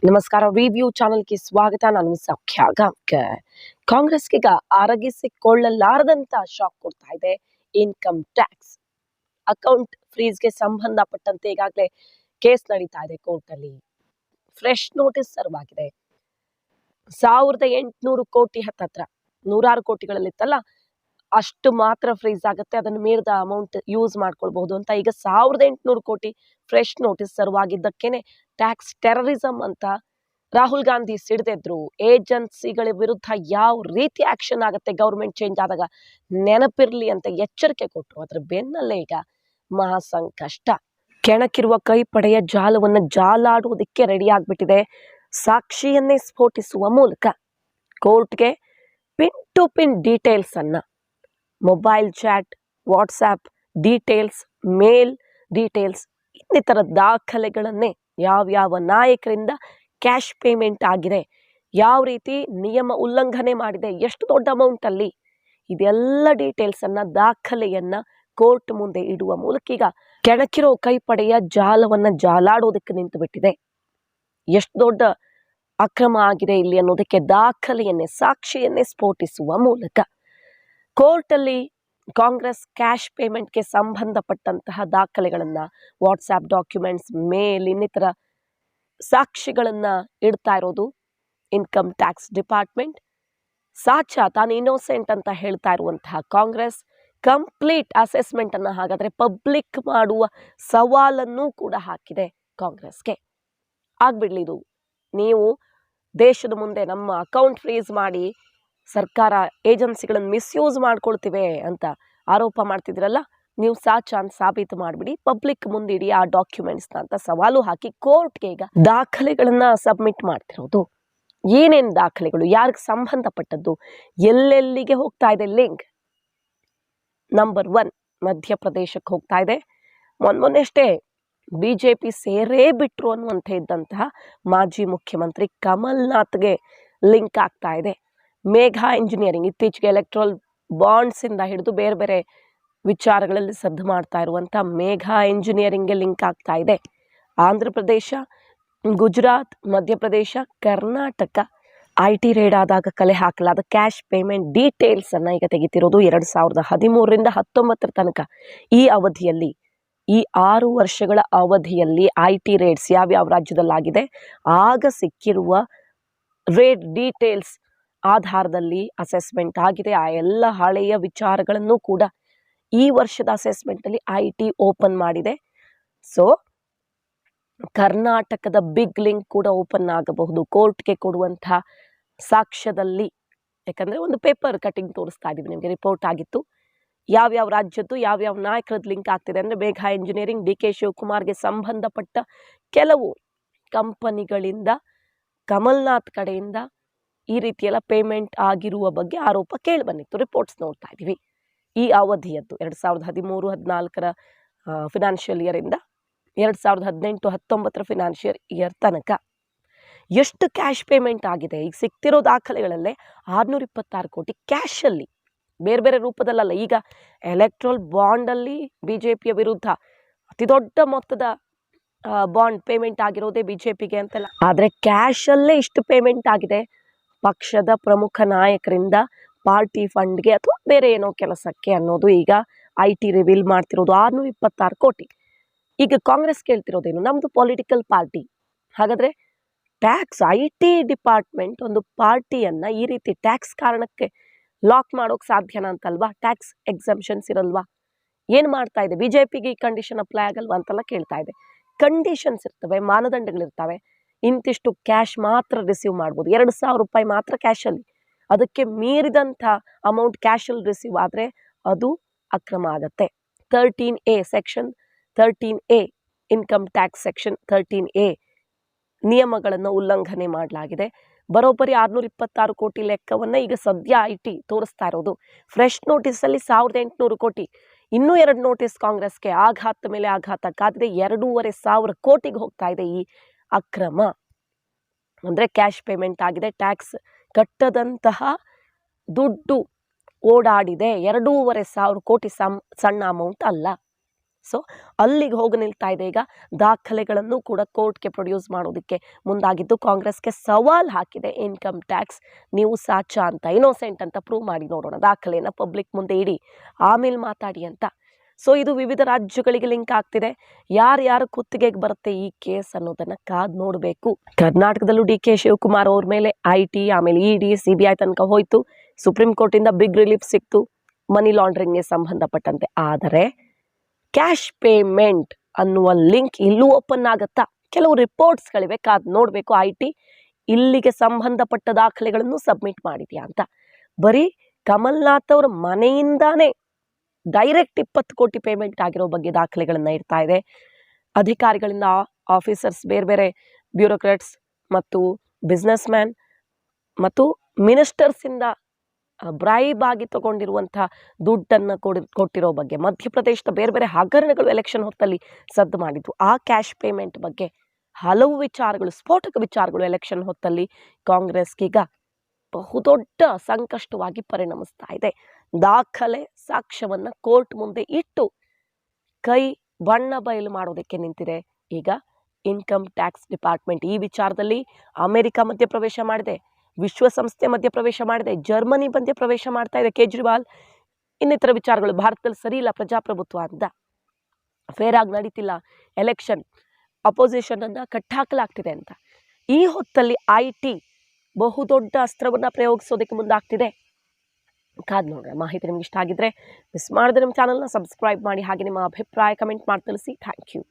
ನಮಸ್ಕಾರ. ರಿವ್ಯೂ ಚಾನೆಲ್ಗೆ ಸ್ವಾಗತ. ನಾನು ಸೌಖ್ಯ ಗಾಂವ್ಕರ್. ಕಾಂಗ್ರೆಸ್ಗೀಗ ಅರಗಿಸಿಕೊಳ್ಳಲಾರದಂತ ಶಾಕ್ ಕೊಡ್ತಾ ಇದೆ ಇನ್ಕಮ್ ಟ್ಯಾಕ್ಸ್. ಅಕೌಂಟ್ ಫ್ರೀಸ್ಗೆ ಸಂಬಂಧಪಟ್ಟಂತೆ ಈಗಾಗಲೇ ಕೇಸ್ ನಡೀತಾ ಇದೆ ಕೋರ್ಟ್ ಅಲ್ಲಿ. ಫ್ರೆಶ್ ನೋಟಿಸ್ ಸರ್ವ್ ಆಗಿದೆ. 1800 ಕೋಟಿ ಹತ್ತತ್ರ 106 ಕೋಟಿಗಳಲ್ಲಿತ್ತಲ್ಲ, ಅಷ್ಟು ಮಾತ್ರ ಫ್ರೀಸ್ ಆಗುತ್ತೆ, ಅದನ್ನು ಮೀರಿದ ಅಮೌಂಟ್ ಯೂಸ್ ಮಾಡ್ಕೊಳ್ಬಹುದು ಅಂತ ಈಗ 1800 ಕೋಟಿ ಫ್ರೆಶ್ ನೋಟಿಸ್ ಸರ್ವ್ ಆಗಿದ್ದಕ್ಕೇನೆ ಟ್ಯಾಕ್ಸ್ ಟೆರರಿಸಂ ಅಂತ ರಾಹುಲ್ ಗಾಂಧಿ ಸಿಡಿದೆದ್ರು. ಏಜೆನ್ಸಿಗಳ ವಿರುದ್ಧ ಯಾವ ರೀತಿ ಆಕ್ಷನ್ ಆಗುತ್ತೆ ಗವರ್ಮೆಂಟ್ ಚೇಂಜ್ ಆದಾಗ ನೆನಪಿರ್ಲಿ ಅಂತ ಎಚ್ಚರಿಕೆ ಕೊಟ್ಟರು. ಅದ್ರ ಬೆನ್ನಲ್ಲೇ ಈಗ ಮಹಾ ಸಂಕಷ್ಟ. ಕೆಣಕಿರುವ ಕೈಪಡೆಯ ಜಾಲವನ್ನ ಜಾಲಾಡುವುದಕ್ಕೆ ರೆಡಿ ಆಗ್ಬಿಟ್ಟಿದೆ. ಸಾಕ್ಷಿಯನ್ನೇ ಸ್ಫೋಟಿಸುವ ಮೂಲಕ ಕೋರ್ಟ್ಗೆ ಪಿನ್ ಟು ಪಿನ್ ಡೀಟೇಲ್ಸ್ ಅನ್ನ, ಮೊಬೈಲ್ ಚಾಟ್, ವಾಟ್ಸ್ಆ್ಯಪ್ ಡೀಟೇಲ್ಸ್, ಮೇಲ್ ಡೀಟೇಲ್ಸ್, ಇನ್ನಿತರ ದಾಖಲೆಗಳನ್ನೇ ಯಾವ್ಯಾವ ನಾಯಕರಿಂದ ಕ್ಯಾಶ್ ಪೇಮೆಂಟ್ ಆಗಿದೆ, ಯಾವ ರೀತಿ ನಿಯಮ ಉಲ್ಲಂಘನೆ ಮಾಡಿದೆ, ಎಷ್ಟು ದೊಡ್ಡ ಅಮೌಂಟ್ ಅಲ್ಲಿ, ಇದೆಲ್ಲ ಡೀಟೇಲ್ಸ್ ಅನ್ನ, ದಾಖಲೆಯನ್ನ ಕೋರ್ಟ್ ಮುಂದೆ ಇಡುವ ಮೂಲಕ ಈಗ ಕೆಣಕಿರೋ ಕೈಪಡೆಯ ಜಾಲವನ್ನ ಜಾಲಾಡೋದಕ್ಕೆ ನಿಂತು ಬಿಟ್ಟಿದೆ. ಎಷ್ಟು ದೊಡ್ಡ ಅಕ್ರಮ ಆಗಿದೆ ಇಲ್ಲಿ ಅನ್ನೋದಕ್ಕೆ ದಾಖಲೆಯನ್ನೇ, ಸಾಕ್ಷಿಯನ್ನೇ ಸ್ಫೋಟಿಸುವ ಮೂಲಕ ಕೋರ್ಟ್ ಅಲ್ಲಿ ಕಾಂಗ್ರೆಸ್ ಕ್ಯಾಶ್ ಪೇಮೆಂಟ್ಗೆ ಸಂಬಂಧಪಟ್ಟಂತಹ ದಾಖಲೆಗಳನ್ನ, ವಾಟ್ಸ್ಆ್ಯಪ್ ಡಾಕ್ಯುಮೆಂಟ್ಸ್, ಮೇಲ್, ಇನ್ನಿತರ ಸಾಕ್ಷಿಗಳನ್ನ ಇಡ್ತಾ ಇರೋದು ಇನ್ಕಮ್ ಟ್ಯಾಕ್ಸ್ ಡಿಪಾರ್ಟ್ಮೆಂಟ್. ಸಾಚಾ ತಾನು ಇನ್ನೋಸೆಂಟ್ ಅಂತ ಹೇಳ್ತಾ ಇರುವಂತಹ ಕಾಂಗ್ರೆಸ್ ಕಂಪ್ಲೀಟ್ ಅಸೆಸ್ಮೆಂಟ್ ಅನ್ನ ಹಾಗಾದ್ರೆ ಪಬ್ಲಿಕ್ ಮಾಡುವ ಸವಾಲನ್ನು ಕೂಡ ಹಾಕಿದೆ ಕಾಂಗ್ರೆಸ್ಗೆ. ಆಗ್ಬಿಡ್ಲಿ ಇದು, ನೀವು ದೇಶದ ಮುಂದೆ ನಮ್ಮ ಅಕೌಂಟ್ ಫ್ರೀಸ್ ಮಾಡಿ ಸರ್ಕಾರ ಏಜೆನ್ಸಿಗಳನ್ನು ಮಿಸ್ಯೂಸ್ ಮಾಡ್ಕೊಳ್ತಿವೆ ಅಂತ ಆರೋಪ ಮಾಡ್ತಿದ್ರಲ್ಲ, ನೀವು ಸಾಚಾ ಅಂತ ಸಾಬೀತು ಮಾಡಿಬಿಡಿ, ಪಬ್ಲಿಕ್ ಮುಂದಿಡಿ ಆ ಡಾಕ್ಯುಮೆಂಟ್ಸ್ನ ಅಂತ ಸವಾಲು ಹಾಕಿ ಕೋರ್ಟ್ಗೆ ಈಗ ದಾಖಲೆಗಳನ್ನ ಸಬ್ಮಿಟ್ ಮಾಡ್ತಿರೋದು. ಏನೇನು ದಾಖಲೆಗಳು, ಯಾರಿಗೆ ಸಂಬಂಧಪಟ್ಟದ್ದು, ಎಲ್ಲೆಲ್ಲಿಗೆ ಹೋಗ್ತಾ ಇದೆ ಲಿಂಕ್. ನಂಬರ್ 1 ಮಧ್ಯಪ್ರದೇಶಕ್ಕೆ ಹೋಗ್ತಾ ಇದೆ. ಮೊನ್ನೆಷ್ಟೇ ಬಿಜೆಪಿ ಸೇರೇ ಬಿಟ್ರು ಅನ್ನುವಂಥ ಇದ್ದಂತಹ ಮಾಜಿ ಮುಖ್ಯಮಂತ್ರಿ ಕಮಲ್ನಾಥ್ಗೆ ಲಿಂಕ್ ಆಗ್ತಾ ಇದೆ. ಮೇಘಾ ಇಂಜಿನಿಯರಿಂಗ್, ಇತ್ತೀಚೆಗೆ ಎಲೆಕ್ಟ್ರಲ್ ಬಾಂಡ್ಸ್ ಇಂದ ಹಿಡಿದು ಬೇರೆ ಬೇರೆ ವಿಚಾರಗಳಲ್ಲಿ ಸದ್ದು ಮಾಡ್ತಾ ಇರುವಂಥ ಮೇಘಾ ಇಂಜಿನಿಯರಿಂಗ್ಗೆ ಲಿಂಕ್ ಆಗ್ತಾ ಇದೆ. ಆಂಧ್ರ ಪ್ರದೇಶ, ಗುಜರಾತ್, ಮಧ್ಯಪ್ರದೇಶ, ಕರ್ನಾಟಕ IT ರೇಡ್ ಆದಾಗ ಕಲೆ ಹಾಕಲಾದ ಕ್ಯಾಶ್ ಪೇಮೆಂಟ್ ಡೀಟೇಲ್ಸ್ ಅನ್ನ ಈಗ ತೆಗಿತಿರೋದು. 2013ರಿಂದ 19 ತನಕ ಈ ಅವಧಿಯಲ್ಲಿ, ಈ 6 ವರ್ಷಗಳ ಅವಧಿಯಲ್ಲಿ IT ರೇಡ್ಸ್ ಯಾವ್ಯಾವ ರಾಜ್ಯದಲ್ಲಾಗಿದೆ, ಆಗ ಸಿಕ್ಕಿರುವ ರೇಡ್ ಡೀಟೇಲ್ಸ್ ಆಧಾರದಲ್ಲಿ ಅಸೆಸ್ಮೆಂಟ್ ಆಗಿದೆ. ಆ ಎಲ್ಲ ಹಳೆಯ ವಿಚಾರಗಳನ್ನು ಕೂಡ ಈ ವರ್ಷದ ಅಸೆಸ್ಮೆಂಟ್ ಅಲ್ಲಿ IT ಓಪನ್ ಮಾಡಿದೆ. ಸೊ ಕರ್ನಾಟಕದ ಬಿಗ್ ಲಿಂಕ್ ಕೂಡ ಓಪನ್ ಆಗಬಹುದು ಕೋರ್ಟ್ಗೆ ಕೊಡುವಂತಹ ಸಾಕ್ಷ್ಯದಲ್ಲಿ. ಯಾಕಂದ್ರೆ ಒಂದು ಪೇಪರ್ ಕಟಿಂಗ್ ತೋರಿಸ್ತಾ ಇದೀವಿ ನಿಮಗೆ, ರಿಪೋರ್ಟ್ ಆಗಿತ್ತು ಯಾವ್ಯಾವ ರಾಜ್ಯದ್ದು ಯಾವ್ಯಾವ ನಾಯಕರದ್ದು ಲಿಂಕ್ ಆಗ್ತಿದೆ ಅಂದ್ರೆ ಮೇಘಾ ಇಂಜಿನಿಯರಿಂಗ್, DK ಶಿವಕುಮಾರ್ಗೆ ಸಂಬಂಧಪಟ್ಟ ಕೆಲವು ಕಂಪನಿಗಳಿಂದ ಕಮಲ್ನಾಥ್ ಕಡೆಯಿಂದ ಈ ರೀತಿಯೆಲ್ಲ ಪೇಮೆಂಟ್ ಆಗಿರುವ ಬಗ್ಗೆ ಆರೋಪ ಕೇಳಿ ಬಂದಿತ್ತು. ರಿಪೋರ್ಟ್ಸ್ ನೋಡ್ತಾ ಇದೀವಿ ಈ ಅವಧಿಯದ್ದು 2013-14 ಫಿನಾನ್ಷಿಯಲ್ ಇಯರ್ ಇಂದ 2018-19 ಫಿನಾನ್ಷಿಯಲ್ ಇಯರ್ ತನಕ ಎಷ್ಟು ಕ್ಯಾಶ್ ಪೇಮೆಂಟ್ ಆಗಿದೆ. ಈಗ ಸಿಗ್ತಿರೋ ದಾಖಲೆಗಳಲ್ಲೇ 626 ಕೋಟಿ ಕ್ಯಾಶ್ ಅಲ್ಲಿ, ಬೇರೆ ಬೇರೆ ರೂಪದಲ್ಲ. ಈಗ ಎಲೆಕ್ಟ್ರಲ್ ಬಾಂಡ್ ಅಲ್ಲಿ ಬಿಜೆಪಿಯ ವಿರುದ್ಧ ಅತಿ ದೊಡ್ಡ ಮೊತ್ತದ ಬಾಂಡ್ ಪೇಮೆಂಟ್ ಆಗಿರೋದೇ ಬಿಜೆಪಿಗೆ ಅಂತಲ್ಲ, ಆದ್ರೆ ಕ್ಯಾಶ್ ಅಲ್ಲೇ ಇಷ್ಟು ಪೇಮೆಂಟ್ ಆಗಿದೆ ಪಕ್ಷದ ಪ್ರಮುಖ ನಾಯಕರಿಂದ ಪಾರ್ಟಿ ಫಂಡ್ಗೆ ಅಥವಾ ಬೇರೆ ಏನೋ ಕೆಲಸಕ್ಕೆ ಅನ್ನೋದು ಈಗ IT ರಿವೀಲ್ ಮಾಡ್ತಿರೋದು. 626 ಕೋಟಿ. ಈಗ ಕಾಂಗ್ರೆಸ್ ಕೇಳ್ತಿರೋದೇನು, ನಮ್ದು ಪೊಲಿಟಿಕಲ್ ಪಾರ್ಟಿ, ಹಾಗಾದ್ರೆ ಟ್ಯಾಕ್ಸ್ IT ಡಿಪಾರ್ಟ್ಮೆಂಟ್ ಒಂದು ಪಾರ್ಟಿಯನ್ನ ಈ ರೀತಿ ಟ್ಯಾಕ್ಸ್ ಕಾರಣಕ್ಕೆ ಲಾಕ್ ಮಾಡೋಕ್ ಸಾಧ್ಯನಾ ಅಂತಲ್ವಾ? ಟ್ಯಾಕ್ಸ್ ಎಕ್ಸಂಪ್ಷನ್ಸ್ ಇರಲ್ವಾ? ಏನ್ ಮಾಡ್ತಾ ಇದೆ ಬಿಜೆಪಿಗೆ? ಈ ಕಂಡೀಷನ್ ಅಪ್ಲೈ ಆಗಲ್ವಾ ಅಂತೆಲ್ಲ ಕೇಳ್ತಾ ಇದೆ. ಕಂಡೀಷನ್ಸ್ ಇರ್ತವೆ, ಮಾನದಂಡಗಳಿರ್ತವೆ. ಇಂತಿಷ್ಟು ಕ್ಯಾಶ್ ಮಾತ್ರ ರಿಸೀವ್ ಮಾಡ್ಬೋದು, 2,000 ರೂಪಾಯಿ ಮಾತ್ರ ಕ್ಯಾಶಲ್ಲಿ, ಅದಕ್ಕೆ ಮೀರಿದಂಥ ಅಮೌಂಟ್ ಕ್ಯಾಶಲ್ಲಿ ರಿಸೀವ್ ಆದರೆ ಅದು ಅಕ್ರಮ ಆಗತ್ತೆ. 13A section 13A income tax section 13A ನಿಯಮಗಳನ್ನು ಉಲ್ಲಂಘನೆ ಮಾಡಲಾಗಿದೆ. ಬರೋಬ್ಬರಿ 626 ಕೋಟಿ ಲೆಕ್ಕವನ್ನ ಈಗ ಸದ್ಯ IT ತೋರಿಸ್ತಾ ಇರೋದು. ಫ್ರೆಶ್ ನೋಟಿಸಲ್ಲಿ 1800 ಕೋಟಿ, ಇನ್ನೂ 2 ನೋಟಿಸ್ ಕಾಂಗ್ರೆಸ್ಗೆ ಆಘಾತ ಮೇಲೆ ಆಘಾತ ಕಾದಿದೆ. 2,500 ಕೋಟಿಗೆ ಹೋಗ್ತಾ ಇದೆ ಈ ಅಕ್ರಮ. ಅಂದ್ರೆ ಕ್ಯಾಶ್ ಪೇಮೆಂಟ್ ಆಗಿದೆ, ಟ್ಯಾಕ್ಸ್ ಕಟ್ಟದಂತಹ ದುಡ್ಡು ಓಡಾಡಿದೆ. 2,500 ಕೋಟಿ ಸಣ್ಣ ಅಮೌಂಟ್ ಅಲ್ಲ. ಸೊ ಅಲ್ಲಿಗೆ ಹೋಗಿ ನಿಲ್ತಾ ಇದೆ. ಈಗ ದಾಖಲೆಗಳನ್ನು ಕೂಡ ಕೋರ್ಟ್ಗೆ ಪ್ರೊಡ್ಯೂಸ್ ಮಾಡೋದಕ್ಕೆ ಮುಂದಾಗಿದ್ದು ಕಾಂಗ್ರೆಸ್ಗೆ ಸವಾಲ್ ಹಾಕಿದೆ ಇನ್ಕಮ್ ಟ್ಯಾಕ್ಸ್. ನೀವು ಸಾಚಾ ಅಂತ, ಇನ್ನೋಸೆಂಟ್ ಅಂತ ಪ್ರೂವ್ ಮಾಡಿ ನೋಡೋಣ, ದಾಖಲೆಯನ್ನು ಪಬ್ಲಿಕ್ ಮುಂದೆ ಇಡಿ, ಆಮೇಲೆ ಮಾತಾಡಿ ಅಂತ. ಸೊ ಇದು ವಿವಿಧ ರಾಜ್ಯಗಳಿಗೆ ಲಿಂಕ್ ಆಗ್ತಿದೆ. ಯಾರ್ಯಾರು ಕುತ್ತಿಗೆಗೆ ಬರುತ್ತೆ ಈ ಕೇಸ್ ಅನ್ನೋದನ್ನ ಕಾದ್ ನೋಡಬೇಕು. ಕರ್ನಾಟಕದಲ್ಲೂ ಡಿ ಕೆ ಶಿವಕುಮಾರ್ ಅವ್ರ ಮೇಲೆ IT, ಆಮೇಲೆ ED, CBI ತನಕ ಹೋಯ್ತು. ಸುಪ್ರೀಂ ಕೋರ್ಟಿಂದ ಬಿಗ್ ರಿಲೀಫ್ ಸಿಕ್ತು ಮನಿ ಲಾಂಡ್ರಿಂಗ್ಗೆ ಸಂಬಂಧಪಟ್ಟಂತೆ. ಆದರೆ ಕ್ಯಾಶ್ ಪೇಮೆಂಟ್ ಅನ್ನುವ ಲಿಂಕ್ ಇಲ್ಲೂ ಓಪನ್ ಆಗತ್ತಾ? ಕೆಲವು ರಿಪೋರ್ಟ್ಸ್ಗಳಿವೆ, ಕಾದ್ ನೋಡಬೇಕು. IT ಇಲ್ಲಿಗೆ ಸಂಬಂಧಪಟ್ಟ ದಾಖಲೆಗಳನ್ನು ಸಬ್ಮಿಟ್ ಮಾಡಿದ್ಯಾ ಅಂತ. ಬರೀ ಕಮಲ್ನಾಥ್ ಅವರ ಮನೆಯಿಂದಾನೇ ಡೈರೆಕ್ಟ್ 20 ಕೋಟಿ ಪೇಮೆಂಟ್ ಆಗಿರೋ ಬಗ್ಗೆ ದಾಖಲೆಗಳನ್ನ ಇಡ್ತಾ ಇದೆ. ಅಧಿಕಾರಿಗಳಿಂದ, ಆಫೀಸರ್ಸ್, ಬೇರೆ ಬೇರೆ ಬ್ಯೂರೋಕ್ರಾಟ್ಸ್ ಮತ್ತು ಬಿಸ್ನೆಸ್ ಮ್ಯಾನ್ ಮತ್ತು ಮಿನಿಸ್ಟರ್ಸಿಂದ ಬ್ರೈಬ್ ಆಗಿ ತಗೊಂಡಿರುವಂಥ ದುಡ್ಡನ್ನು ಕೊಟ್ಟಿರೋ ಬಗ್ಗೆ, ಮಧ್ಯಪ್ರದೇಶದ ಬೇರೆ ಬೇರೆ ಹಗರಣಗಳು ಎಲೆಕ್ಷನ್ ಹೊತ್ತಲ್ಲಿ ಸದ್ದು ಮಾಡಿದ್ವು. ಆ ಕ್ಯಾಶ್ ಪೇಮೆಂಟ್ ಬಗ್ಗೆ ಹಲವು ವಿಚಾರಗಳು, ಸ್ಫೋಟಕ ವಿಚಾರಗಳು ಎಲೆಕ್ಷನ್ ಹೊತ್ತಲ್ಲಿ ಕಾಂಗ್ರೆಸ್ಗೀಗ ಬಹುದೊಡ್ಡ ಸಂಕಷ್ಟವಾಗಿ ಪರಿಣಮಿಸ್ತಾ ಇದೆ. ದಾಖಲೆ ಸಾಕ್ಷ್ಯವನ್ನ ಕೋರ್ಟ್ ಮುಂದೆ ಇಟ್ಟು ಕೈ ಬಣ್ಣ ಬಯಲು ಮಾಡೋದಕ್ಕೆ ನಿಂತಿದೆ ಈಗ ಇನ್ಕಮ್ ಟ್ಯಾಕ್ಸ್ ಡಿಪಾರ್ಟ್ಮೆಂಟ್. ಈ ವಿಚಾರದಲ್ಲಿ ಅಮೆರಿಕ ಮಧ್ಯಪ್ರವೇಶ ಮಾಡಿದೆ, ವಿಶ್ವಸಂಸ್ಥೆ ಮಧ್ಯಪ್ರವೇಶ ಮಾಡಿದೆ, ಜರ್ಮನಿ ಮಧ್ಯಪ್ರವೇಶ ಮಾಡ್ತಾ ಇದೆ. ಕೇಜ್ರಿವಾಲ್ ಇನ್ನಿತರ ವಿಚಾರಗಳು, ಭಾರತದಲ್ಲಿ ಸರಿ ಇಲ್ಲ ಪ್ರಜಾಪ್ರಭುತ್ವ ಅಂತ, ಫೇರ್ ಆಗಿ ನಡೀತಿಲ್ಲ ಎಲೆಕ್ಷನ್, ಅಪೋಸಿಷನ್ ಅನ್ನ ಕಟ್ಟಾಕಲಾಗ್ತಿದೆ ಅಂತ. ಈ ಹೊತ್ತಲ್ಲಿ IT ಬಹುದೊಡ್ಡ ಅಸ್ತ್ರವನ್ನ ಪ್ರಯೋಗಿಸೋದಕ್ಕೆ ಮುಂದಾಗ್ತಿದೆ. ಕಾದ್ ನೋಡ್ರೆ. ಮಾಹಿತಿ ನಿಮ್ಗೆ ಇಷ್ಟ ಆಗಿದ್ರೆ ಮಿಸ್ ಮಾಡಿದ್ರೆ ನಮ್ಮ ಚಾನಲ್ನ ಸಬ್ಸ್ಕ್ರೈಬ್ ಮಾಡಿ, ಹಾಗೆ ನಿಮ್ಮ ಅಭಿಪ್ರಾಯ ಕಮೆಂಟ್ ಮಾಡಿ ತಿಳಿಸಿ. Thank you.